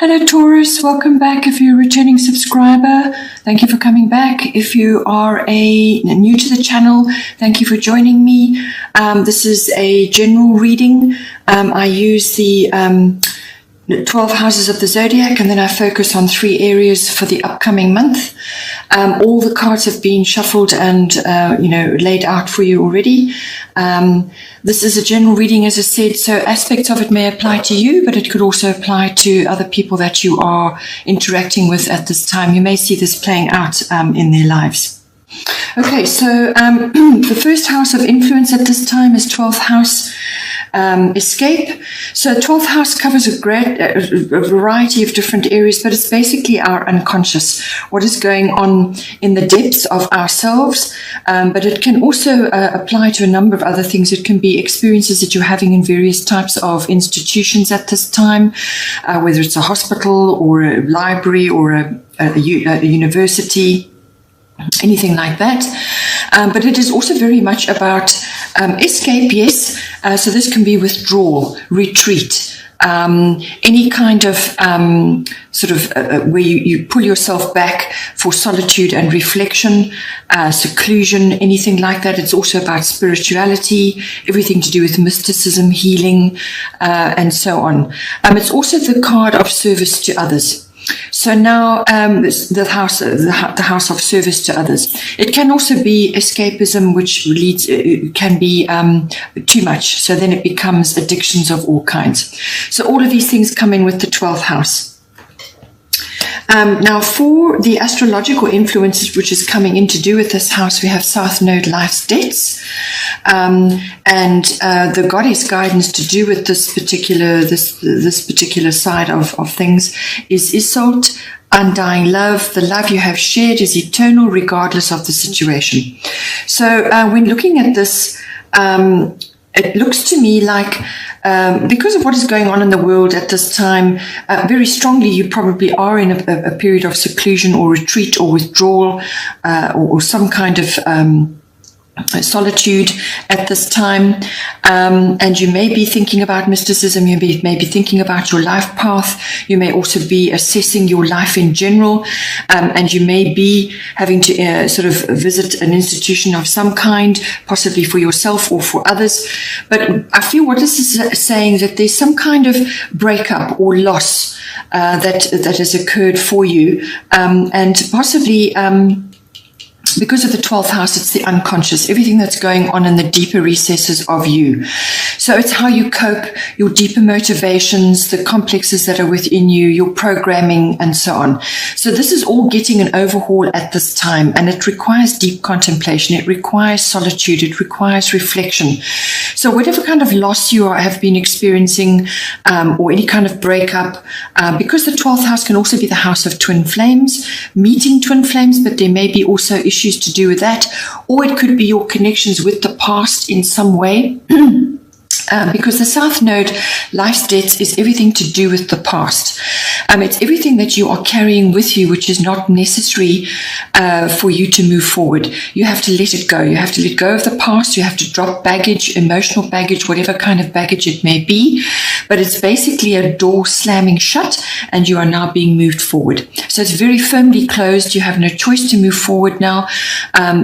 Hello Taurus, welcome back. If you're a returning subscriber, thank you for coming back. If you are new to the channel, thank you for joining me. This is a general reading. I use the 12 houses of the zodiac, and then I focus on 3 areas for the upcoming month. All the cards have been shuffled and laid out for you already. This is a general reading, as I said, so aspects of it may apply to you, but it could also apply to other people that you are interacting with at this time. You may see this playing out in their lives. Okay, so the first house of influence at this time is 12th house. Escape. So 12th house covers a variety of different areas, but it's basically our unconscious, what is going on in the depths of ourselves. But it can also apply to a number of other things. It can be experiences that you're having in various types of institutions at this time, whether it's a hospital or a library or a university, anything like that. But it is also very much about escape, yes. So this can be withdrawal, retreat, any kind of where you pull yourself back for solitude and reflection, seclusion, anything like that. It's also about spirituality, everything to do with mysticism, healing, and so on. It's also the card of service to others. So now the house of service to others. It can also be escapism, which can be too much. So then it becomes addictions of all kinds. So all of these things come in with the 12th house. Now for the astrological influences which is coming in to do with this house, we have South Node, life's debts, and the goddess guidance to do with this particular side of things is Isolde, undying love. The love you have shared is eternal regardless of the situation. So when looking at this, it looks to me like because of what is going on in the world at this time, very strongly you probably are in a period of seclusion or retreat or withdrawal or some kind of solitude at this time, and you may be thinking about mysticism, you may be thinking about your life path, you may also be assessing your life in general, and you may be having to visit an institution of some kind, possibly for yourself or for others. But I feel what this is saying, that there's some kind of breakup or loss that has occurred for you, and possibly because of the 12th house, it's the unconscious, everything that's going on in the deeper recesses of you. So it's how you cope, your deeper motivations, the complexes that are within you, your programming, and so on. So this is all getting an overhaul at this time, and it requires deep contemplation. It requires solitude. It requires reflection. So whatever kind of loss you have been experiencing, or any kind of breakup, because the 12th house can also be the house of twin flames, meeting twin flames, but there may be also issues to do with that, or it could be your connections with the past in some way. Because the South Node, life's debts, is everything to do with the past. It's everything that you are carrying with you, which is not necessary for you to move forward. You have to let it go. You have to let go of the past. You have to drop baggage, emotional baggage, whatever kind of baggage it may be. But it's basically a door slamming shut, and you are now being moved forward. So it's very firmly closed. You have no choice to move forward now.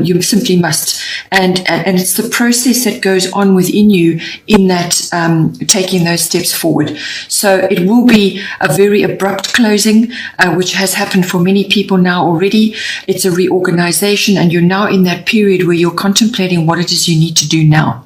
You simply must. And it's the process that goes on within you in that taking those steps forward. So it will be a very abrupt closing, which has happened for many people now already. It's a reorganization, and you're now in that period where you're contemplating what it is you need to do now.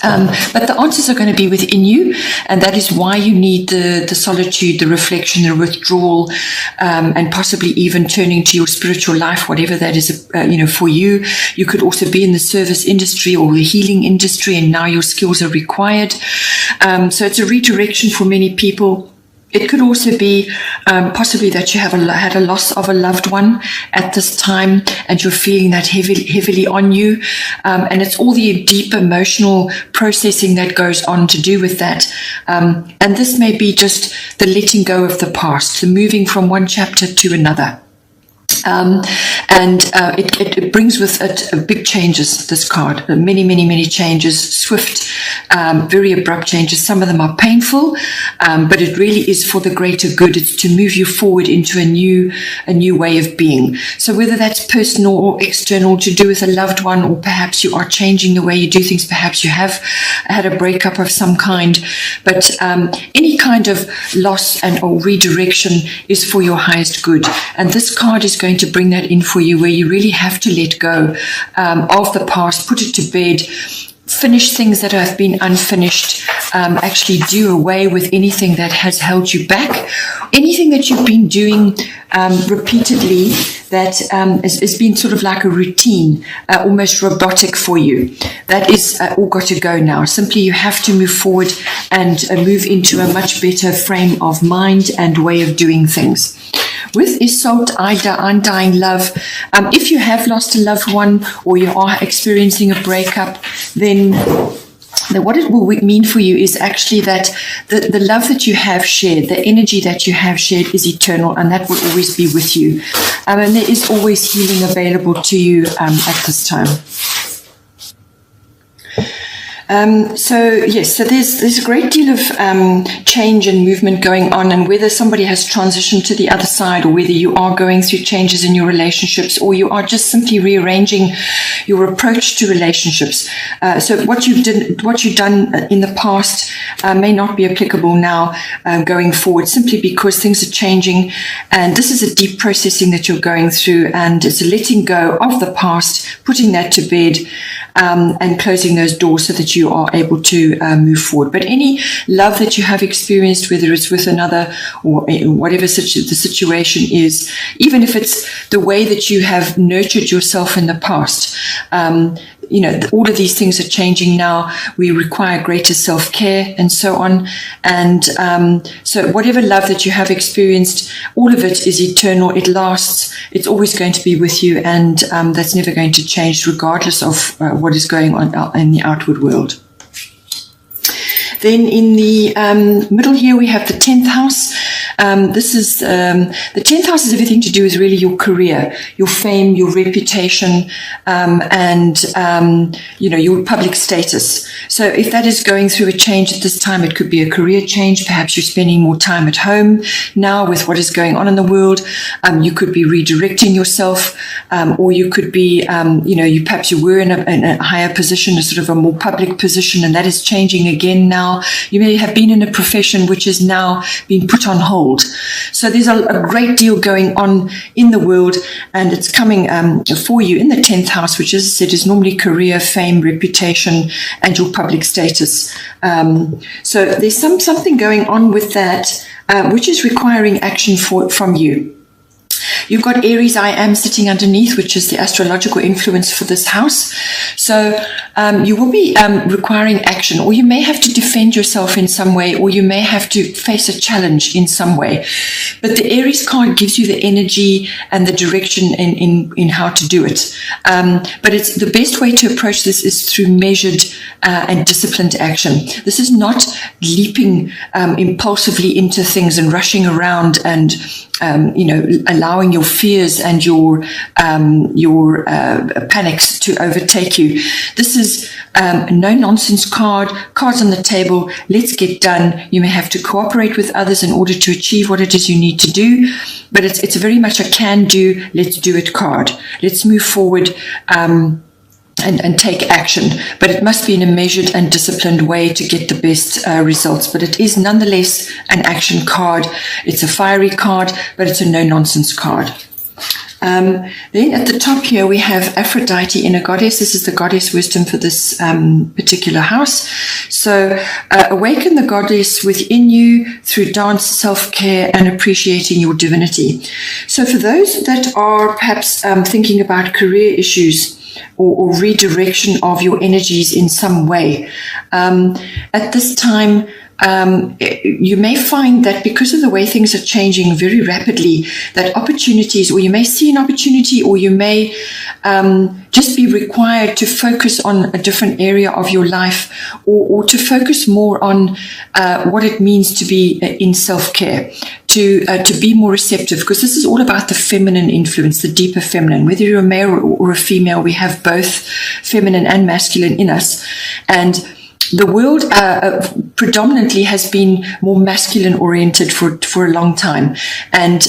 But the answers are going to be within you, and that is why you need the solitude, the reflection, the withdrawal, and possibly even turning to your spiritual life, whatever that is, for you. You could also be in the service industry or the healing industry, and now your skills are required. So it's a redirection for many people. It could also be possibly that you have had a loss of a loved one at this time, and you're feeling that heavily on you. And it's all the deep emotional processing that goes on to do with that. And this may be just the letting go of the past, the moving from one chapter to another. And And it brings with it big changes, this card. Many changes, swift, very abrupt changes. Some of them are painful, but it really is for the greater good. It's to move you forward into a new way of being. So whether that's personal or external, to do with a loved one, or perhaps you are changing the way you do things, perhaps you have had a breakup of some kind, but any kind of loss and or redirection is for your highest good. And this card is going to bring that in for you, where you really have to let go of the past, put it to bed, finish things that have been unfinished, actually do away with anything that has held you back, anything that you've been doing repeatedly that has been sort of like a routine, almost robotic for you. That is all got to go now. Simply you have to move forward and move into a much better frame of mind and way of doing things. With Isolde, undying love, if you have lost a loved one or you are experiencing a breakup, then what it will mean for you is actually that the love that you have shared, the energy that you have shared is eternal, and that will always be with you. And there is always healing available to you at this time. So there's a great deal of change and movement going on, and whether somebody has transitioned to the other side, or whether you are going through changes in your relationships, or you are just simply rearranging your approach to relationships. So what you've done in the past may not be applicable now going forward, simply because things are changing, and this is a deep processing that you're going through, and it's a letting go of the past, putting that to bed, and closing those doors so that you are able to move forward. But any love that you have experienced, whether it's with another or whatever the situation is, even if it's the way that you have nurtured yourself in the past, all of these things are changing now. We require greater self-care and so on. And so whatever love that you have experienced, all of it is eternal. It lasts. It's always going to be with you. And that's never going to change, regardless of what is going on in the outward world. Then in the middle here, we have the 10th house. This is the 10th house is everything to do with really your career, your fame, your reputation, and your public status. So if that is going through a change at this time, it could be a career change. Perhaps you're spending more time at home now with what is going on in the world. You could be redirecting yourself, or you could be, perhaps you were in a higher position, a sort of a more public position, and that is changing again now. You may have been in a profession which is now being put on hold. So there's a great deal going on in the world, and it's coming for you in the 10th house, which, as I said, is normally career, fame, reputation, and your public status. So there's something going on with that, which is requiring action from you. You've got Aries, I am sitting underneath, which is the astrological influence for this house. So you will be requiring action, or you may have to defend yourself in some way, or you may have to face a challenge in some way. But the Aries card gives you the energy and the direction in how to do it. But it's the best way to approach this is through measured and disciplined action. This is not leaping impulsively into things and rushing around and allowing your fears and your panics to overtake you. This is no nonsense cards on the table. Let's get done. You may have to cooperate with others in order to achieve what it is you need to do, but it's very much a can do, let's do it card. Let's move forward and take action, but it must be in a measured and disciplined way to get the best results. But it is nonetheless an action card. It's a fiery card, but it's a no-nonsense card. Then at the top here, we have Aphrodite, inner goddess. This is the goddess wisdom for this particular house. So awaken the goddess within you through dance, self-care, and appreciating your divinity. So for those that are perhaps thinking about career issues, or redirection of your energies in some way, at this time, you may find that because of the way things are changing very rapidly, that opportunities, or you may see an opportunity, or you may just be required to focus on a different area of your life, or to focus more on what it means to be in self-care, to be more receptive, because this is all about the feminine influence, the deeper feminine. Whether you're a male or a female, we have both feminine and masculine in us. And the world predominantly has been more masculine oriented for a long time. And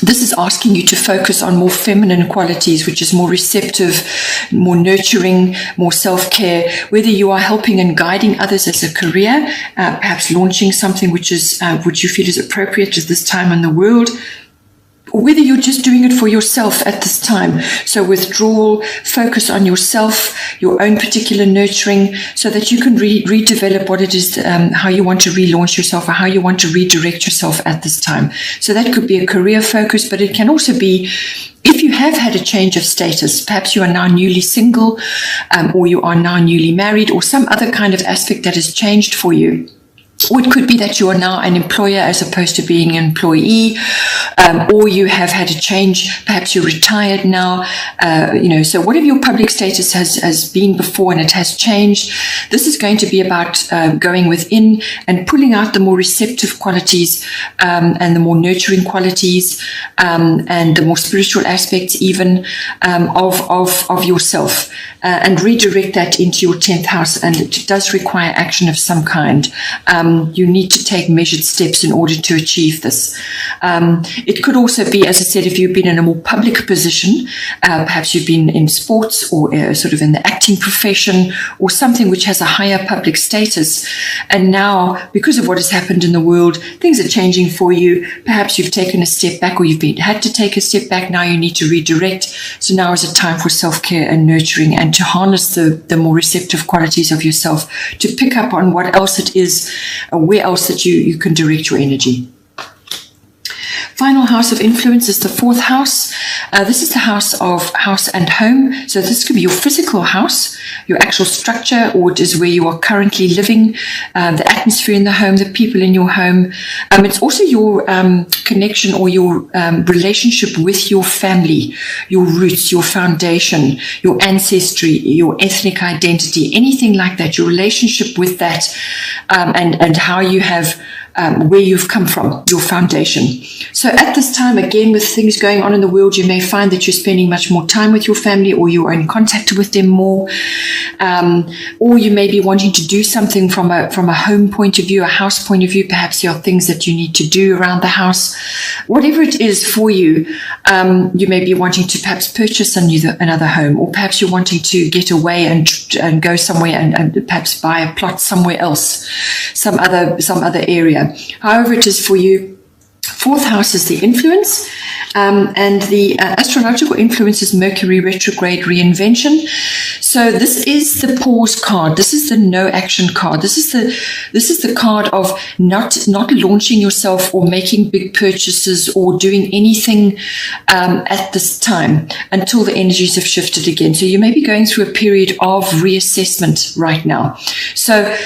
this is asking you to focus on more feminine qualities, which is more receptive, more nurturing, more self-care. Whether you are helping and guiding others as a career, perhaps launching something which you feel is appropriate at this time in the world, or whether you're just doing it for yourself at this time. So withdrawal, focus on yourself, your own particular nurturing, so that you can redevelop what it is, how you want to relaunch yourself or how you want to redirect yourself at this time. So that could be a career focus, but it can also be, if you have had a change of status, perhaps you are now newly single, or you are now newly married, or some other kind of aspect that has changed for you. Or it could be that you are now an employer as opposed to being an employee, or you have had a change. Perhaps you're retired now. So whatever your public status has been before and it has changed, this is going to be about going within and pulling out the more receptive qualities and the more nurturing qualities and the more spiritual aspects even of yourself, and redirect that into your 10th house. And it does require action of some kind. You need to take measured steps in order to achieve this. It could also be, as I said, if you've been in a more public position, perhaps you've been in sports or sort of in the acting profession or something which has a higher public status. And now, because of what has happened in the world, things are changing for you. Perhaps you've taken a step back, or you've had to take a step back. Now you need to redirect. So now is a time for self-care and nurturing, and to harness the more receptive qualities of yourself, to pick up on what else it is, where else that you can direct your energy. Final house of influence is the 4th house. This is the house of house and home. So this could be your physical house, your actual structure, or it is where you are currently living, the atmosphere in the home, the people in your home. It's also your connection or your relationship with your family, your roots, your foundation, your ancestry, your ethnic identity, anything like that, your relationship with that, and how you have where you've come from, your foundation. So at this time, again, with things going on in the world, you may find that you're spending much more time with your family, or you are in contact with them more, or you may be wanting to do something from a home point of view, a house point of view. Perhaps there are things that you need to do around the house. Whatever it is for you, you may be wanting to perhaps purchase another home, or perhaps you're wanting to get away and go somewhere and perhaps buy a plot somewhere else, some other area. However it is for you, 4th house is the influence, and the astrological influence is Mercury retrograde reinvention. So this is the pause card. This is the no action card. This is the card of not launching yourself or making big purchases or doing anything at this time until the energies have shifted again. So you may be going through a period of reassessment right now. So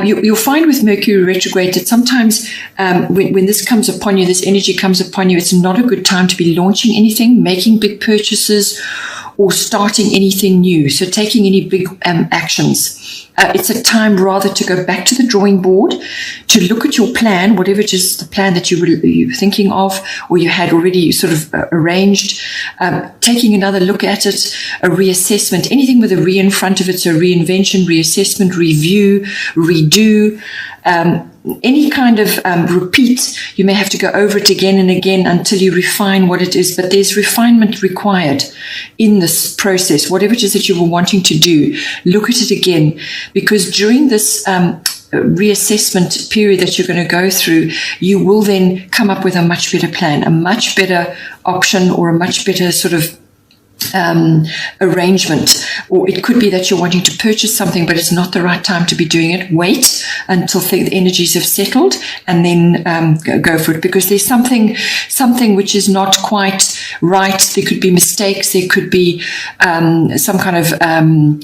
you'll find with Mercury retrograde that sometimes when this comes upon you, this energy comes upon you, it's not a good time to be launching anything, making big purchases, or starting anything new. So taking any big actions. It's a time rather to go back to the drawing board, to look at your plan, whatever it is, the plan that you were thinking of, or you had already sort of arranged, taking another look at it, a reassessment, anything with a re in front of it, so reinvention, reassessment, review, redo, any kind of repeat. You may have to go over it again and again until you refine what it is, but there's refinement required in this process. Whatever it is that you were wanting to do, look at it again, because during this reassessment period that you're going to go through, you will then come up with a much better plan, a much better option, or a much better sort of arrangement. Or it could be that you're wanting to purchase something, but it's not the right time to be doing it. Wait until the energies have settled and then go for it, because there's something which is not quite right. There could be mistakes, there could be some kind of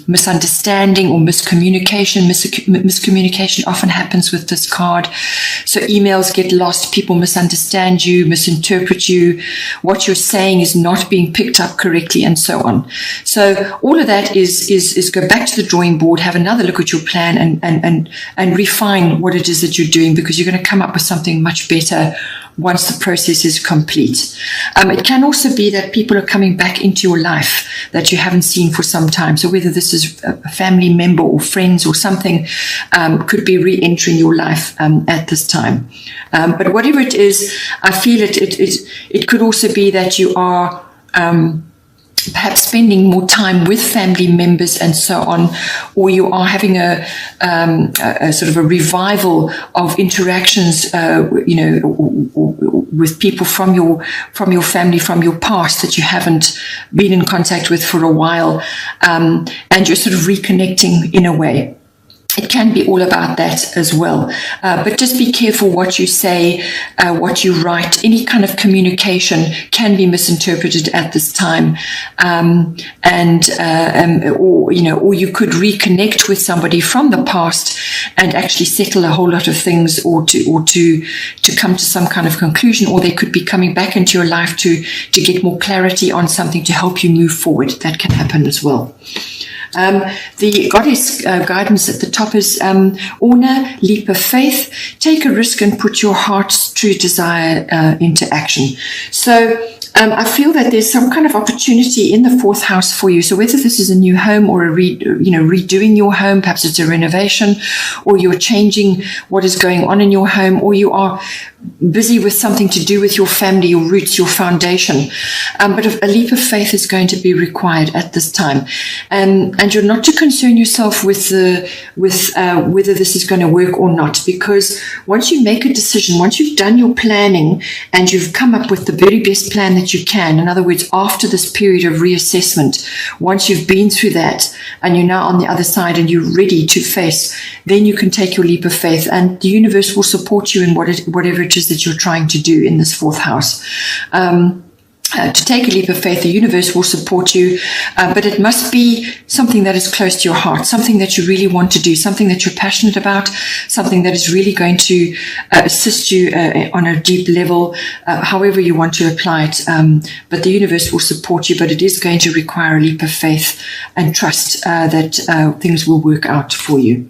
misunderstanding or miscommunication. Miscommunication often happens with this card. So emails get lost, people misunderstand you, misinterpret you, what you're saying is not being picked up correctly, and so on. So all of that is go back to the drawing board, have another look at your plan and refine what it is that you're doing, because you're going to come up with something much better once the process is complete. It can also be that people are coming back into your life that you haven't seen for some time. So whether this is a family member or friends or something, could be re-entering your life at this time. But whatever it is, I feel it could also be that you are perhaps spending more time with family members and so on, or you are having a sort of a revival of interactions, with people from your family, from your past that you haven't been in contact with for a while, and you're sort of reconnecting in a way. It can be all about that as well. But just be careful what you say, what you write. Any kind of communication can be misinterpreted at this time. Or you could reconnect with somebody from the past and actually settle a whole lot of things, or to come to some kind of conclusion, or they could be coming back into your life to get more clarity on something to help you move forward. That can happen as well. The goddess guidance at the top is Orna, leap of faith. Take a risk and put your heart's true desire into action. So I feel that there's some kind of opportunity in the fourth house for you. So whether this is a new home or redoing your home, perhaps it's a renovation, or you're changing what is going on in your home, or you are busy with something to do with your family, your roots, your foundation. But a leap of faith is going to be required at this time. And you're not to concern yourself with whether this is going to work or not, because once you make a decision, once you've done your planning and you've come up with the very best plan that you can, in other words, after this period of reassessment, once you've been through that and you're now on the other side and you're ready to face, then you can take your leap of faith, and the universe will support you in whatever it is that you're trying to do in this fourth house. To take a leap of faith, the universe will support you, but it must be something that is close to your heart, something that you really want to do, something that you're passionate about, something that is really going to assist you on a deep level, however you want to apply it. But the universe will support you, but it is going to require a leap of faith and trust that things will work out for you.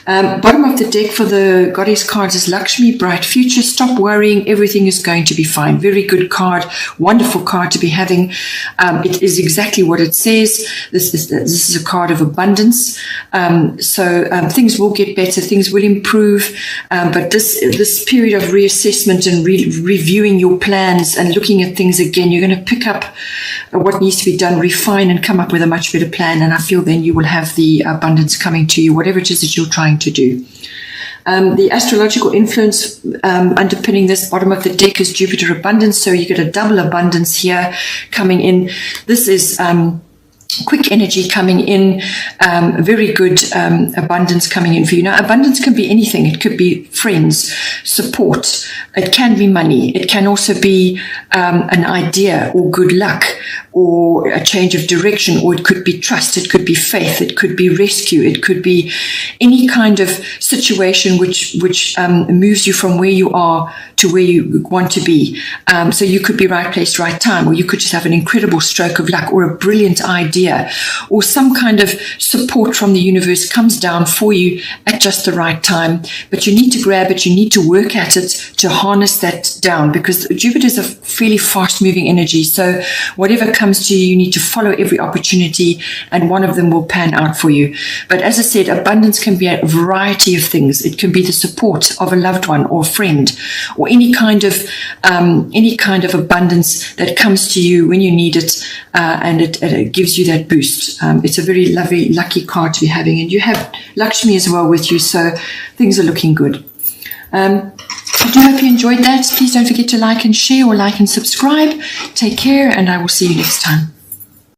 Bottom of the deck for the goddess cards is Lakshmi, bright future. Stop worrying. Everything is going to be fine. Very good card. Wonderful card to be having. It is exactly what it says. This is a card of abundance. So things will get better. Things will improve. But this period of reassessment and reviewing your plans and looking at things again, you're going to pick up what needs to be done, refine, and come up with a much better plan. And I feel then you will have the abundance coming to you, whatever it is that you're trying to do. The astrological influence underpinning this bottom of the deck is Jupiter abundance. So you get a double abundance here coming in. This is quick energy coming in, very good abundance coming in for you. Now, abundance can be anything. It could be friends, support. It can be money. It can also be an idea or good luck or a change of direction, or it could be trust. It could be faith. It could be rescue. It could be any kind of situation which moves you from where you are to where you want to be. So you could be right place, right time, or you could just have an incredible stroke of luck or a brilliant idea, or some kind of support from the universe comes down for you at just the right time. But you need to grab it. You need to work at it to harness that down, because Jupiter is a fairly fast moving energy. So whatever comes to you, you need to follow every opportunity, and one of them will pan out for you. But as I said, abundance can be a variety of things. It can be the support of a loved one or friend, or any kind of abundance that comes to you when you need it, and it gives you that boost. It's a very lovely, lucky card to be having, and you have Lakshmi as well with you, so things are looking good. I do hope you enjoyed that. Please don't forget to like and share, or like and subscribe. Take care, and I will see you next time.